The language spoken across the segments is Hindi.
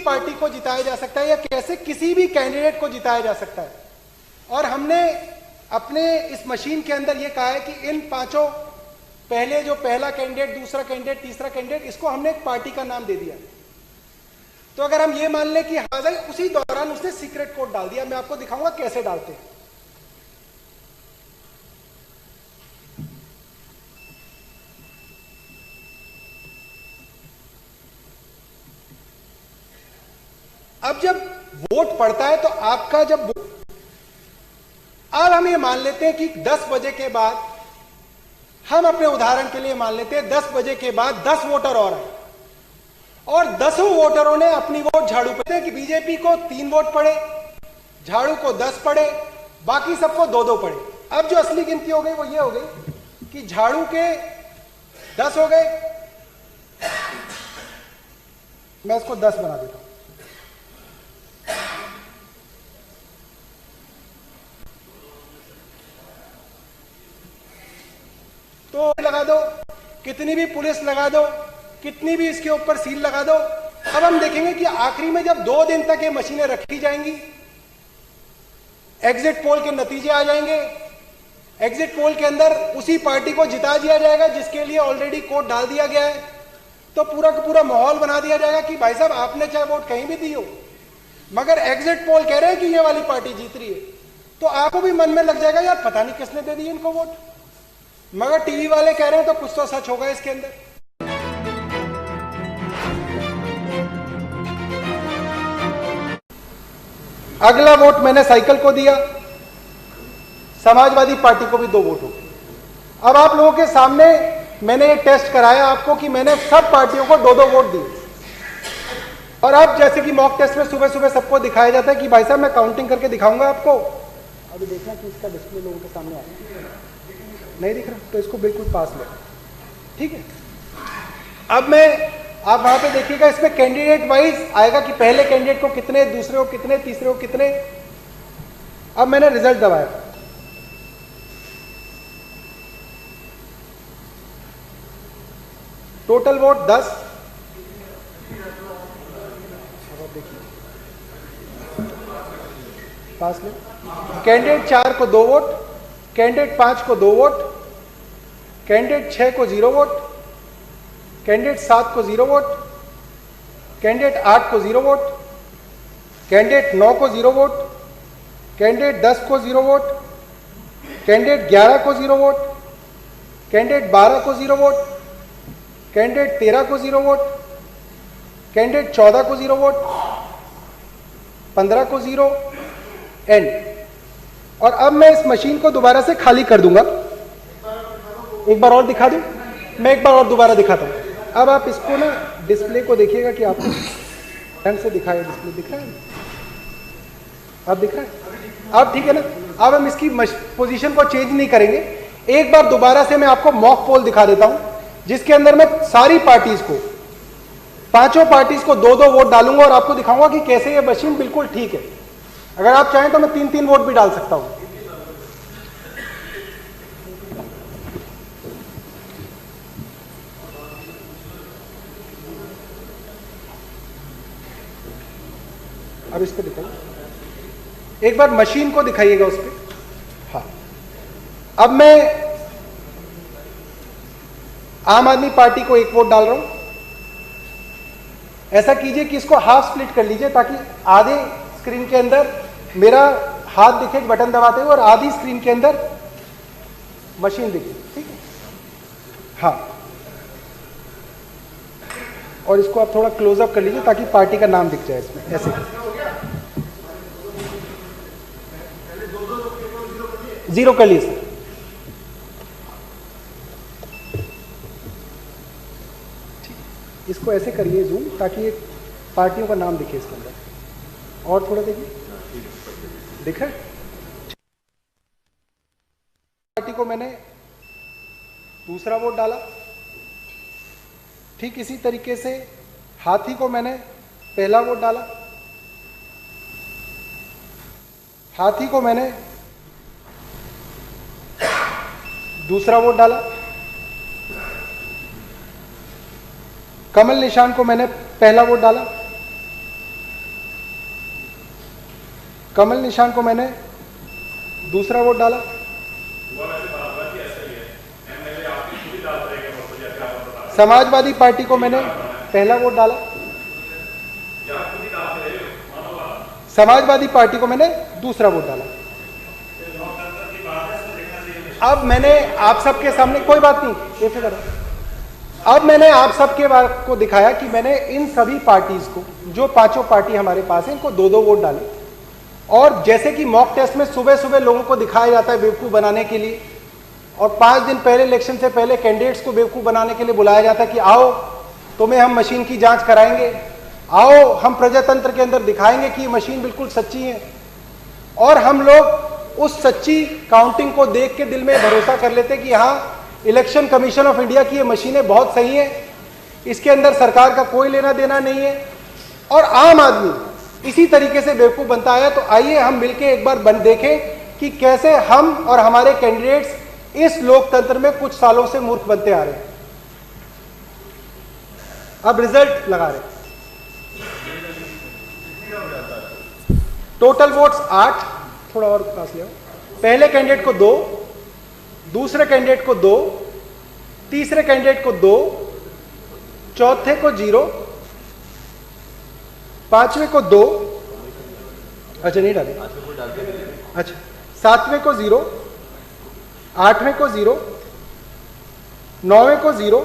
पार्टी को जिताया जा सकता है या कैसे किसी भी कैंडिडेट को जिताया जा सकता है। और हमने अपने इस मशीन के अंदर यह कहा है कि इन पांचों, पहले जो पहला कैंडिडेट, दूसरा कैंडिडेट, तीसरा कैंडिडेट, इसको हमने एक पार्टी का नाम दे दिया। तो अगर हम ये मान लें कि हाँ भाई, उसी दौरान उसने सीक्रेट कोड डाल दिया। मैं आपको दिखाऊंगा कैसे डालते हैं। अब जब वोट पड़ता है तो आपका जब अब हम ये मान लेते हैं कि 10 बजे के बाद, हम अपने उदाहरण के लिए मान लेते हैं 10 बजे के बाद 10 वोटर और आए और 10 वोटरों ने अपनी वोट झाड़ू पे, कि बीजेपी को 3 वोट पड़े, झाड़ू को 10 पड़े, बाकी सबको 2-2 पड़े। अब जो असली गिनती हो गई वो ये हो गई कि झाड़ू के 10 हो गए, मैं इसको 10 बना देता हूं, तो लगा दो, कितनी भी पुलिस लगा दो, कितनी भी इसके ऊपर सील लगा दो। अब हम देखेंगे कि आखिरी में जब 2 दिन तक ये मशीनें रखी जाएंगी, एग्जिट पोल के नतीजे आ जाएंगे, एग्जिट पोल के अंदर उसी पार्टी को जिता दिया जाएगा जिसके लिए ऑलरेडी कोड डाल दिया गया है। तो पूरा का पूरा माहौल बना दिया जाएगा कि भाई साहब आपने चाहे वोट कहीं भी दी हो, मगर एग्जिट पोल कह रहे हैं कि ये वाली पार्टी जीत रही है, तो आपको भी मन में लग जाएगा यार पता नहीं किसने दे दी इनको वोट, मगर टीवी वाले कह रहे हैं तो कुछ तो सच होगा इसके अंदर। अगला वोट मैंने साइकिल को दिया, समाजवादी पार्टी को भी 2 वोट हो गए। अब आप लोगों के सामने मैंने ये टेस्ट कराया आपको कि मैंने सब पार्टियों को 2-2 वोट दिए। और अब जैसे कि मॉक टेस्ट में सुबह सुबह सबको दिखाया जाता है कि भाई साहब मैं काउंटिंग करके दिखाऊंगा आपको, अभी देखना कि इसका डिस्प्ले लोगों के सामने आया, नहीं दिख रहा तो इसको बिल्कुल पास ले, ठीक है। अब मैं, आप वहां पे देखिएगा इसमें कैंडिडेट वाइज आएगा कि पहले कैंडिडेट को कितने, दूसरे को कितने, तीसरे को कितने। अब मैंने रिजल्ट दबाया, टोटल वोट 10, पास ले। कैंडिडेट 4 को 2 वोट, कैंडिडेट 5 को 2 वोट, कैंडिडेट 6 को 0 वोट, कैंडिडेट 7 को 0 वोट, कैंडिडेट 8 को 0 वोट, कैंडिडेट 9 को 0 वोट, कैंडिडेट 10 को 0 वोट, कैंडिडेट 11 को 0 वोट, कैंडिडेट 12 को 0 वोट, कैंडिडेट 13 को 0 वोट, कैंडिडेट 14 को 0 वोट, 15 को 0, एंड। और अब मैं इस मशीन को दोबारा से खाली कर दूंगा, एक बार और दिखा दूं, मैं एक बार और दोबारा दिखाता हूं। अब आप इसको ना डिस्प्ले को देखिएगा कि आपको ढंग से दिखाया, डिस्प्ले दिख रहा है, अब दिख रहा है, अब ठीक है ना। अब हम इसकी पोजीशन को चेंज नहीं करेंगे, एक बार दोबारा से मैं आपको मॉक पोल दिखा देता हूं जिसके अंदर मैं सारी पार्टीज को, 5 पार्टीज को 2-2 वोट डालूंगा और आपको दिखाऊंगा कि कैसे ये मशीन बिल्कुल ठीक है। अगर आप चाहें तो मैं 3-3 वोट भी डाल सकता हूं। अब इस पे दिखाइए, एक बार मशीन को दिखाइएगा उस पे। हाँ, अब मैं आम आदमी पार्टी को 1 वोट डाल रहा हूं। ऐसा कीजिए कि इसको हाफ स्प्लिट कर लीजिए ताकि आधे स्क्रीन के अंदर मेरा हाथ दिखे बटन दबाते हुए और आधी स्क्रीन के अंदर मशीन दिखे, ठीक है। हाँ, और इसको आप थोड़ा क्लोजअप कर लीजिए ताकि पार्टी का नाम दिख जाए इसमें, ऐसे 0 कर लीजिए। इसको ऐसे करिए जूम ताकि एक पार्टियों का नाम दिखे इसके अंदर, और थोड़ा देखिए, दिख रहा है। पार्टी को मैंने दूसरा वोट डाला, ठीक इसी तरीके से हाथी को मैंने पहला वोट डाला, हाथी को मैंने दूसरा वोट डाला, कमल निशान को मैंने पहला वोट डाला, कमल निशान को मैंने दूसरा वोट डाला। समाजवादी पार्टी को मैंने पहला वोट डाला। समाजवादी पार्टी को मैंने दूसरा वोट डाला। अब मैंने आप सबके सामने, कोई बात नहीं, बेफिक्र रहो। अब मैंने आप सबके बात को दिखाया कि मैंने इन सभी पार्टीज को, जो पांचों पार्टी हमारे पास है, इनको दो दो वोट डाले। और जैसे कि मॉक टेस्ट में सुबह सुबह लोगों को दिखाया जाता है बेवकूफ़ बनाने के लिए, और 5 दिन पहले इलेक्शन से पहले कैंडिडेट्स को बेवकूफ़ बनाने के लिए बुलाया जाता है कि आओ तुम्हें हम मशीन की जांच कराएंगे, आओ हम प्रजातंत्र के अंदर दिखाएंगे कि ये मशीन बिल्कुल सच्ची है। और हम लोग उस सच्ची काउंटिंग को देख के दिल में भरोसा कर लेते कि हाँ, इलेक्शन कमीशन ऑफ इंडिया की ये मशीनें बहुत सही हैं, इसके अंदर सरकार का कोई लेना देना नहीं है। और आम आदमी इसी तरीके से बेवकूफ़ बनता आया। तो आइए हम मिलके एक बार देखें कि कैसे हम और हमारे कैंडिडेट्स इस लोकतंत्र में कुछ सालों से मूर्ख बनते आ रहे हैं। अब रिजल्ट लगा रहे हैं। टोटल वोट्स 8, थोड़ा और पास ले आओ। पहले कैंडिडेट को 2, दूसरे कैंडिडेट को 2, तीसरे कैंडिडेट को 2, चौथे को 0, पांचवें को 2, अच्छा नहीं डाले, अच्छा, सातवें को 0, आठवें को 0, नौवें को 0,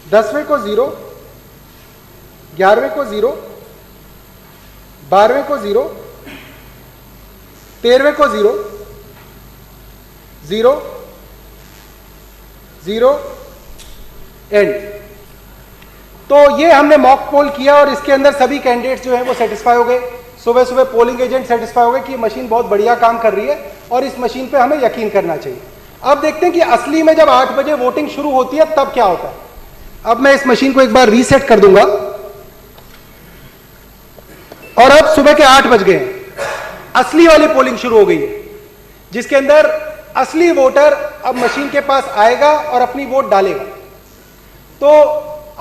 10वें को 0, 11वें को 0, 12वें को 0, 13वें को 0, 0, 0, एंड। तो ये हमने मॉक पोल किया और इसके अंदर सभी कैंडिडेट्स जो हैं वो सेटिस्फाई हो गए। सुबह सुबह पोलिंग एजेंट सेटिस्फाई हो गए कि ये मशीन बहुत बढ़िया काम कर रही है और इस मशीन पे हमें यकीन करना चाहिए। अब देखते हैं कि असली में जब 8 बजे वोटिंग शुरू होती है तब क्या होता है। अब मैं इस मशीन को एक बार रीसेट कर दूंगा और अब सुबह के 8 बज गए, असली वाली पोलिंग शुरू हो गई है, जिसके अंदर असली वोटर अब मशीन के पास आएगा और अपनी वोट डालेगा। तो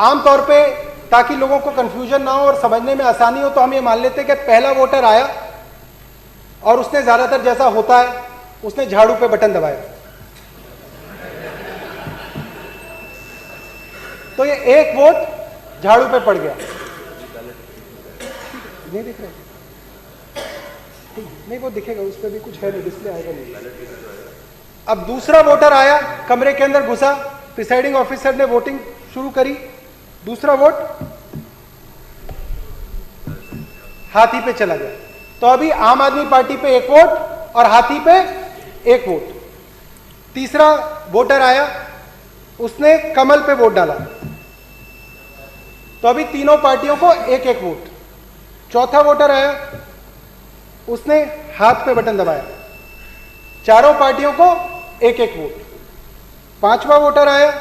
आमतौर पे ताकि लोगों को कंफ्यूजन ना हो और समझने में आसानी हो, तो हम ये मान लेते हैं कि पहला वोटर आया और उसने ज्यादातर जैसा होता है उसने झाड़ू पे बटन दबाया, तो ये एक वोट झाड़ू पे पड़ गया। नहीं दिख रहा, नहीं वो दिखेगा, उस पर भी कुछ है नहीं, डिस्प्ले आएगा नहीं। अब दूसरा वोटर आया, कमरे के अंदर घुसा, प्रिसाइडिंग ऑफिसर ने वोटिंग शुरू करी, दूसरा वोट हाथी पे चला गया। तो अभी आम आदमी पार्टी पे 1 वोट और हाथी पे 1 वोट। तीसरा वोटर आया, उसने कमल पे वोट डाला, तो अभी तीनों पार्टियों को 1-1 वोट। चौथा वोटर आया, उसने हाथ पे बटन दबाया, चारों पार्टियों को 1-1 वोट। पांचवा वोटर आया,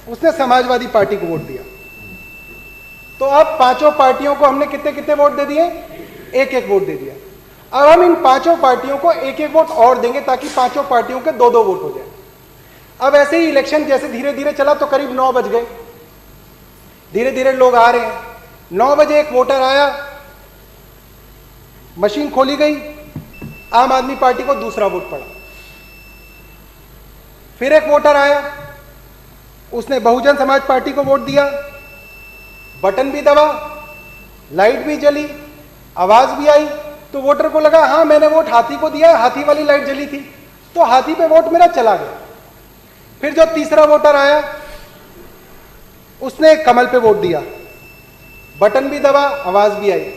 उसने समाजवादी पार्टी को वोट दिया। तो अब पांचों पार्टियों को हमने कितने कितने वोट दे दिए? 1-1 वोट दे दिया। अब हम इन पांचों पार्टियों को 1-1 वोट और देंगे ताकि पांचों पार्टियों के 2-2 वोट हो जाए। अब ऐसे ही इलेक्शन जैसे धीरे धीरे चला तो करीब 9 बज गए, धीरे धीरे लोग आ रहे हैं। 9 बजे एक वोटर आया, मशीन खोली गई, आम आदमी पार्टी को दूसरा वोट पड़ा। फिर एक वोटर आया, उसने बहुजन समाज पार्टी को वोट दिया, बटन भी दबा, लाइट भी जली, आवाज भी आई, तो वोटर को लगा हाँ मैंने वोट हाथी को दिया, हाथी वाली लाइट जली थी, तो हाथी पे वोट मेरा चला गया। फिर जो तीसरा वोटर आया, उसने कमल पे वोट दिया, बटन भी दबा, आवाज भी आई।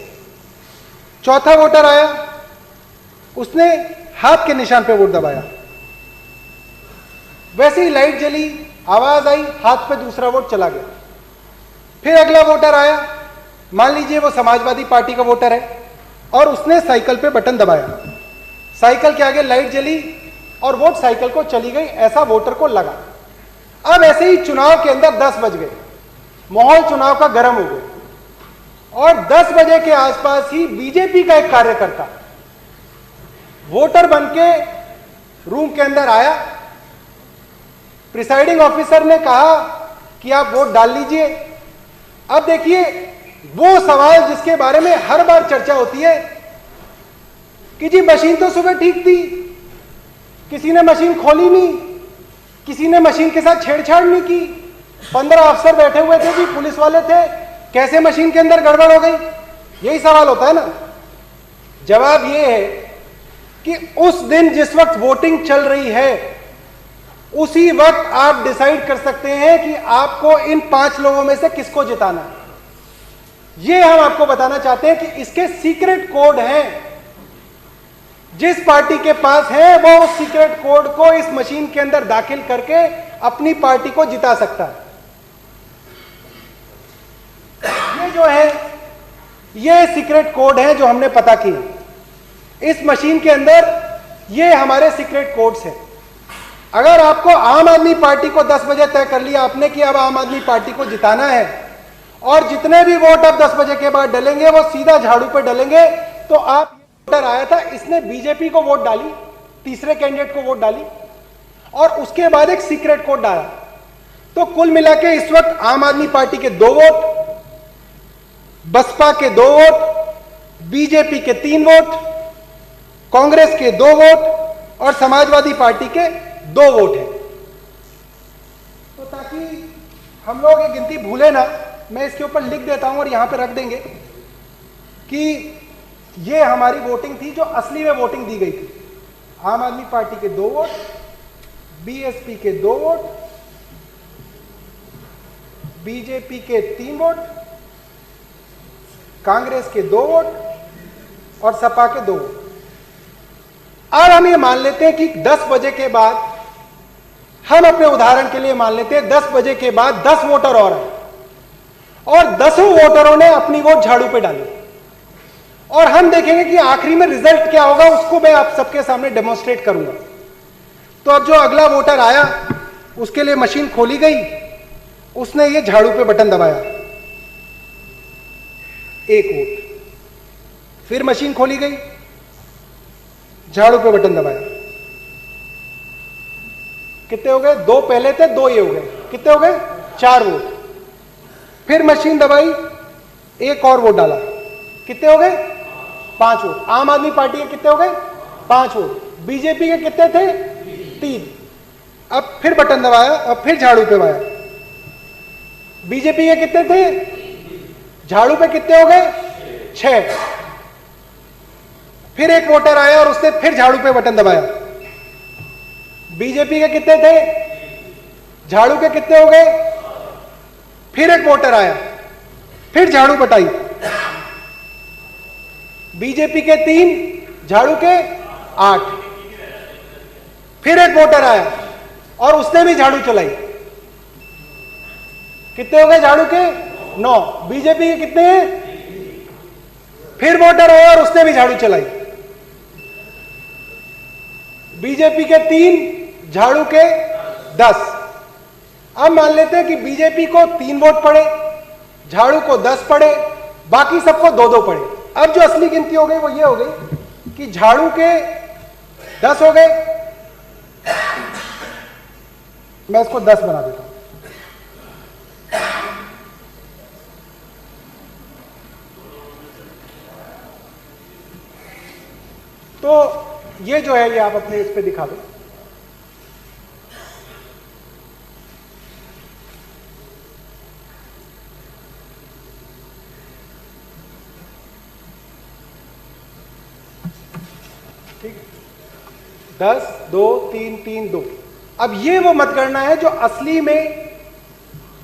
चौथा वोटर आया, उसने हाथ के निशान पे वोट दबाया, वैसे ही लाइट जली, आवाज आई, हाथ पे दूसरा वोट चला गया। फिर अगला वोटर आया, मान लीजिए वो समाजवादी पार्टी का वोटर है, और उसने साइकिल पे बटन दबाया, साइकिल के आगे लाइट जली और वोट साइकिल को चली गई, ऐसा वोटर को लगा। अब ऐसे ही चुनाव के अंदर 10 बज गए, माहौल चुनाव का गर्म हो गया, और 10 बजे के आसपास ही बीजेपी का एक कार्यकर्ता वोटर बनके रूम के अंदर आया। प्रिसाइडिंग ऑफिसर ने कहा कि आप वोट डाल लीजिए। अब देखिए वो सवाल जिसके बारे में हर बार चर्चा होती है कि जी मशीन तो सुबह ठीक थी, किसी ने मशीन खोली नहीं, किसी ने मशीन के साथ छेड़छाड़ नहीं की, 15 अफसर बैठे हुए थे जी, पुलिस वाले थे, कैसे मशीन के अंदर गड़बड़ हो गई? यही सवाल होता है ना। जवाब यह है कि उस दिन जिस वक्त वोटिंग चल रही है उसी वक्त आप डिसाइड कर सकते हैं कि आपको इन 5 लोगों में से किसको जिताना है। यह हम आपको बताना चाहते हैं कि इसके सीक्रेट कोड हैं। जिस पार्टी के पास है वो उस सीक्रेट कोड को इस मशीन के अंदर दाखिल करके अपनी पार्टी को जिता सकता है। ये जो है ये सीक्रेट कोड है जो हमने पता किए इस मशीन के अंदर। ये हमारे सीक्रेट कोड्स हैं। अगर आपको आम आदमी पार्टी को 10 बजे तय कर लिया आपने कि अब आम आदमी पार्टी को जिताना है और जितने भी वोट अब 10 बजे के बाद डलेंगे वो सीधा झाड़ू पे डलेंगे, तो आप वोटर आया था, इसने बीजेपी को वोट डाली, तीसरे कैंडिडेट को वोट डाली और उसके बाद एक सीक्रेट कोड डाला। तो कुल मिला के इस वक्त आम आदमी पार्टी के 2 वोट, बसपा के 2 वोट, बीजेपी के 3 वोट, कांग्रेस के 2 वोट और समाजवादी पार्टी के 2 वोट है। तो ताकि हम लोग ये गिनती भूले ना, मैं इसके ऊपर लिख देता हूं और यहां पे रख देंगे कि ये हमारी वोटिंग थी जो असली में वोटिंग दी गई थी। आम आदमी पार्टी के 2 वोट, बीएसपी के 2 वोट, बीजेपी के 3 वोट, कांग्रेस के 2 वोट और सपा के 2 वोट। अब हम ये मान लेते हैं कि 10 बजे के बाद, हम अपने उदाहरण के लिए मान लेते हैं 10 बजे के बाद 10 वोटर और आए और 10 वोटरों ने अपनी वोट झाड़ू पे डाली और हम देखेंगे कि आखिरी में रिजल्ट क्या होगा, उसको मैं आप सबके सामने डेमोन्स्ट्रेट करूंगा। तो अब जो अगला वोटर आया उसके लिए मशीन खोली गई, उसने ये झाड़ू पे बटन दबाया, 1 वोट। फिर मशीन खोली गई, झाड़ू पे बटन दबाया, कितने हो गए? 2 पहले थे, 2 ये हो गए, कितने हो गए? 4 वोट। फिर मशीन दबाई, 1 और वोट डाला, कितने हो गए? 5 वोट। आम आदमी पार्टी के कितने हो गए? 5 वोट। बीजेपी के कितने थे? 3। अब फिर बटन दबाया और फिर झाड़ू पे दबाया, बीजेपी के कितने थे? झाड़ू पे कितने हो गए? 6। फिर एक वोटर आया और उसने फिर झाड़ू पे बटन दबाया, बीजेपी के कितने थे? झाड़ू के कितने हो गए? फिर एक वोटर आया, फिर झाड़ू बटाई, बीजेपी के 3, झाड़ू के 8। फिर एक वोटर आया और उसने भी झाड़ू चलाई, कितने हो गए झाड़ू के? 9। बीजेपी के कितने हैं? फिर वोटर आया और उसने भी झाड़ू चलाई, बीजेपी के 3, झाड़ू के 10। अब मान लेते हैं कि बीजेपी को 3 वोट पड़े, झाड़ू को 10 पड़े, बाकी सबको 2-2 पड़े। अब जो असली गिनती हो गई वो ये हो गई कि झाड़ू के 10 हो गए, मैं इसको 10 बना देता हूं। तो ये जो है ये आप अपने इस पे दिखा दो। ठीक, 10, 2, 3, 3, 2। अब ये वो मतगणना है जो असली में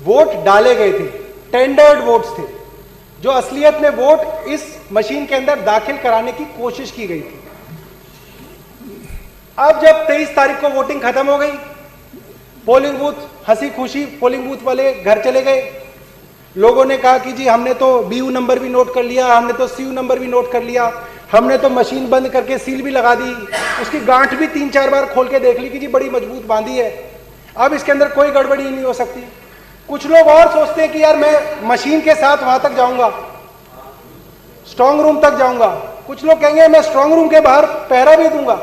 वोट डाले गए थे, टेंडर्ड वोट्स थे, जो असलियत में वोट इस मशीन के अंदर दाखिल कराने की कोशिश की गई थी। अब जब 23 तारीख को वोटिंग खत्म हो गई, पोलिंग बूथ हंसी खुशी पोलिंग बूथ वाले घर चले गए। लोगों ने कहा कि जी हमने तो बीयू नंबर भी नोट कर लिया, हमने तो सीयू नंबर भी नोट कर लिया, हमने तो मशीन बंद करके सील भी लगा दी, उसकी गांठ भी 3-4 बार खोल के देख ली कि जी बड़ी मजबूत बांधी है, अब इसके अंदर कोई गड़बड़ी नहीं हो सकती। कुछ लोग और सोचते हैं कि यार मैं मशीन के साथ वहां तक जाऊंगा, स्ट्रांग रूम तक जाऊंगा। कुछ लोग कहेंगे मैं स्ट्रांग रूम के बाहर पहरा भी दूंगा।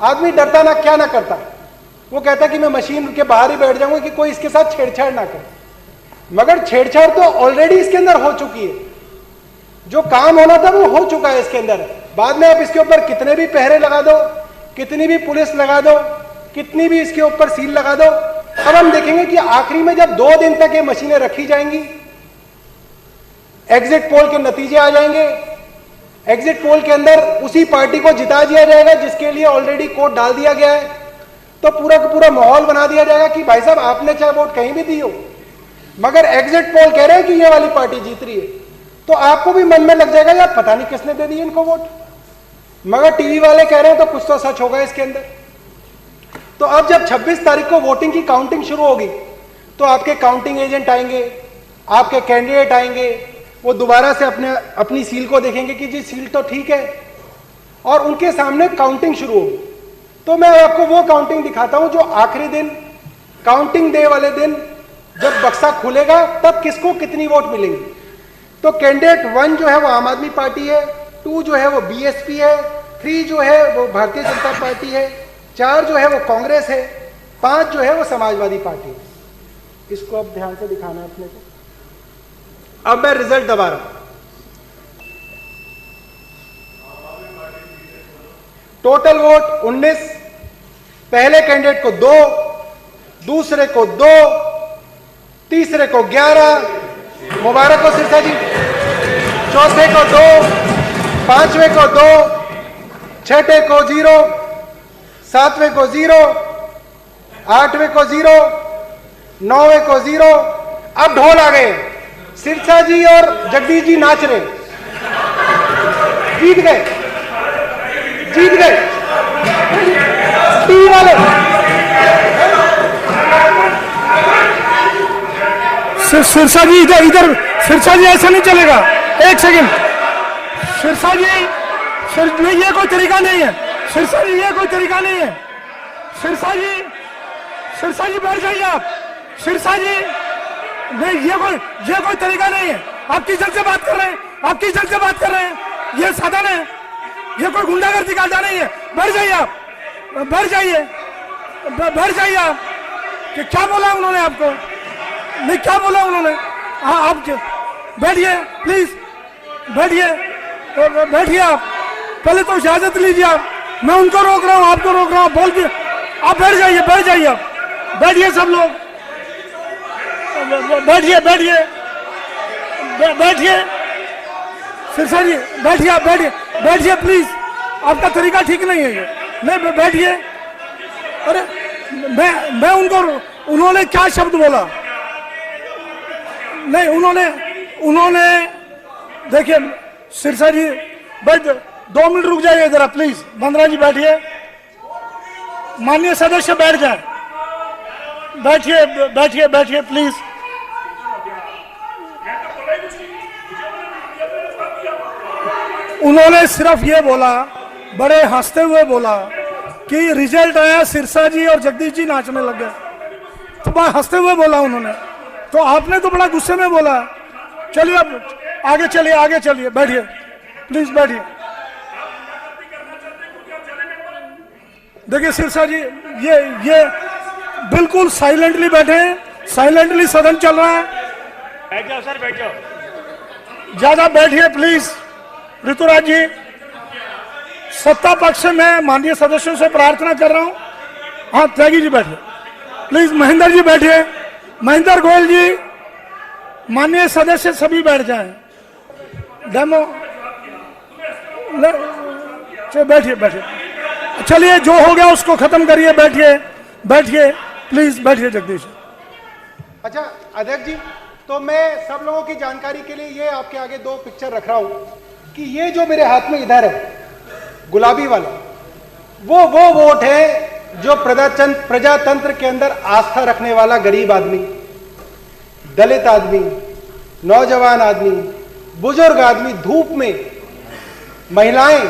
आदमी डरता ना क्या ना करता, वो कहता कि मैं मशीन के बाहर ही बैठ जाऊंगा कि कोई इसके साथ छेड़छाड़ ना करे। मगर छेड़छाड़ तो ऑलरेडी इसके अंदर हो चुकी है, जो काम होना था वो हो चुका है इसके अंदर। बाद में आप इसके ऊपर कितने भी पहरे लगा दो, कितनी भी पुलिस लगा दो, कितनी भी इसके ऊपर सील लगा दो, अब हम देखेंगे कि आखिरी में जब 2 दिन तक ये मशीनें रखी जाएंगी, एग्जिट पोल के नतीजे आ जाएंगे, एग्जिट पोल के अंदर उसी पार्टी को जिता दिया जाएगा जिसके लिए ऑलरेडी कोड डाल दिया गया है, तो पूरा का पूरा माहौल बना दिया जाएगा कि भाई साहब आपने चाहे वोट कहीं भी दी हो, मगर एग्जिट पोल कह रहे हैं कि ये वाली पार्टी जीत रही है, तो आपको भी मन में लग जाएगा यार पता नहीं किसने दे दी इनको वोट, मगर टीवी वाले कह रहे हैं तो कुछ तो सच होगा इसके अंदर। तो अब जब 26 तारीख को वोटिंग की काउंटिंग शुरू होगी तो आपके काउंटिंग एजेंट आएंगे, आपके कैंडिडेट आएंगे, वो दोबारा से अपनी सील को देखेंगे कि जी सील तो ठीक है, और उनके सामने काउंटिंग शुरू होगी। तो मैं आपको वो काउंटिंग दिखाता हूं जो आखिरी दिन, काउंटिंग डे वाले दिन जब बक्सा खुलेगा तब किसको कितनी वोट मिलेंगी। तो कैंडिडेट 1 जो है वो आम आदमी पार्टी है, 2 जो है वो बीएसपी है, 3 जो है वो भारतीय जनता पार्टी है, 4 जो है वो कांग्रेस है, 5 जो है वो समाजवादी पार्टी है। इसको अब ध्यान से दिखाना है अपने को। अब मैं रिजल्ट दबा रहा हूं। टोटल वोट 19, पहले कैंडिडेट को 2, दूसरे को 2, तीसरे को 11, मुबारक हो सिरसा जी, चौथे को 2, पांचवें को 2, छठे को 0, सातवें को 0, आठवें को 0, नौवें को 0। अब ढोल आ गए, सिरसा जी और जगदीश जी नाच रहे, जीत गए, जीत गए टीवी वाले। सिरसा जी इधर इधर, सिरसा जी ऐसा नहीं चलेगा, एक सेकंड। सिरसा जी नहीं, ये कोई तरीका नहीं है सिरसा जी, ये कोई तरीका नहीं है सिरसा जी बैठ जाइए आप। सिरसा जी नहीं, ये कोई तरीका नहीं है। आप किस जल से बात कर रहे हैं, आप किस जल से बात कर रहे हैं? ये साधन है, ये कोई गुंडागर्दी का अड्डा नहीं है। बैठ जाइए आप, बैठ जाइए, बैठ जाइए आप। कि क्या बोला उन्होंने आपको? नहीं, क्या बोला उन्होंने? हाँ, आप बैठिए प्लीज, बैठिए, बैठिए आप। पहले तो इजाजत लीजिए आप। मैं उनको रोक रहा हूँ, आपको रोक रहा हूँ, बोल के आप बैठ जाइए, बैठ जाइए आप, बैठिए सब लोग, बैठिए, बैठिए, बैठिए। सिरसा जी बैठिए, आप बैठिए, बैठिए प्लीज, आपका तरीका ठीक नहीं है ये। नहीं, बैठिए। अरे मैं उनको, उन्होंने क्या शब्द बोला? नहीं, उन्होंने देखिए सिरसा जी बैठ, 2 मिनट रुक जाइए जरा प्लीज। बंदरा जी बैठिए, माननीय सदस्य बैठ जाए, बैठिए, बैठिए, बैठिए प्लीज। उन्होंने सिर्फ ये बोला, बड़े हंसते हुए बोला कि रिजल्ट आया, सिरसा जी और जगदीश जी नाचने लग गए। तो बड़ा हंसते हुए बोला उन्होंने, तो आपने तो बड़ा गुस्से में बोला। चलिए अब आगे चलिए, आगे चलिए, बैठिए प्लीज, बैठिए। देखिए सिरसा जी, ये बिल्कुल साइलेंटली बैठे हैं, साइलेंटली सदन चल रहा है। बैठ जाओ सर, बैठ जाओ। ज्यादा बैठिए प्लीज। ऋतुराज जी, सत्ता पक्ष से मैं माननीय सदस्यों से प्रार्थना कर रहा हूं। हाँ, त्यागी जी बैठिए प्लीज। महेंद्र जी बैठिए, महेंद्र गोयल जी, माननीय सदस्य सभी बैठ जाएं। डेमो बैठिए, बैठिए। चलिए, जो हो गया उसको खत्म करिए। बैठिए, बैठिए प्लीज, बैठिए जगदीश। अच्छा अध्यक्ष जी, तो मैं सब लोगों की जानकारी के लिए ये आपके आगे 2 पिक्चर रख रहा हूं कि ये जो मेरे हाथ में इधर है गुलाबी वाला, वो वोट है जो प्रजातंत्र के अंदर आस्था रखने वाला गरीब आदमी, दलित आदमी, नौजवान आदमी, बुजुर्ग आदमी, धूप में, महिलाएं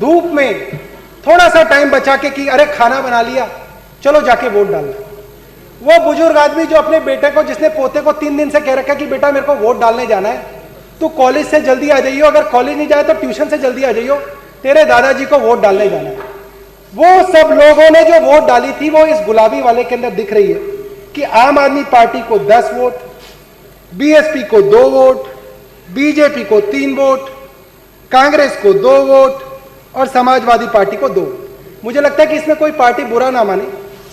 धूप में थोड़ा सा टाइम बचा के कि अरे खाना बना लिया, चलो जाके वोट डालना। वो बुजुर्ग आदमी जो अपने बेटे को, जिसने पोते को 3 दिन से कह रखा कि बेटा मेरे को वोट डालने जाना है, तो कॉलेज से जल्दी आ जाइयो, अगर कॉलेज नहीं जाए तो ट्यूशन से जल्दी आ जाइयो, तेरे दादाजी को वोट डालने जाना है। वो सब लोगों ने जो वोट डाली थी वो इस गुलाबी वाले के अंदर दिख रही है कि आम आदमी पार्टी को 10 वोट, बीएसपी को 2 वोट, बीजेपी को 3 वोट, कांग्रेस को 2 वोट, और समाजवादी पार्टी को 2। मुझे लगता है कि इसमें कोई पार्टी बुरा ना माने,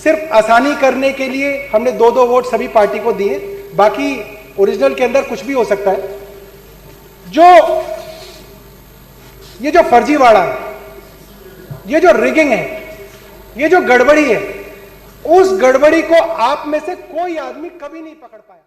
सिर्फ आसानी करने के लिए हमने 2-2 वोट सभी पार्टी को दिए, बाकी ओरिजिनल के अंदर कुछ भी हो सकता है। ये जो फर्जीवाड़ा है, ये जो रिगिंग है, ये जो गड़बड़ी है, उस गड़बड़ी को आप में से कोई आदमी कभी नहीं पकड़ पाया।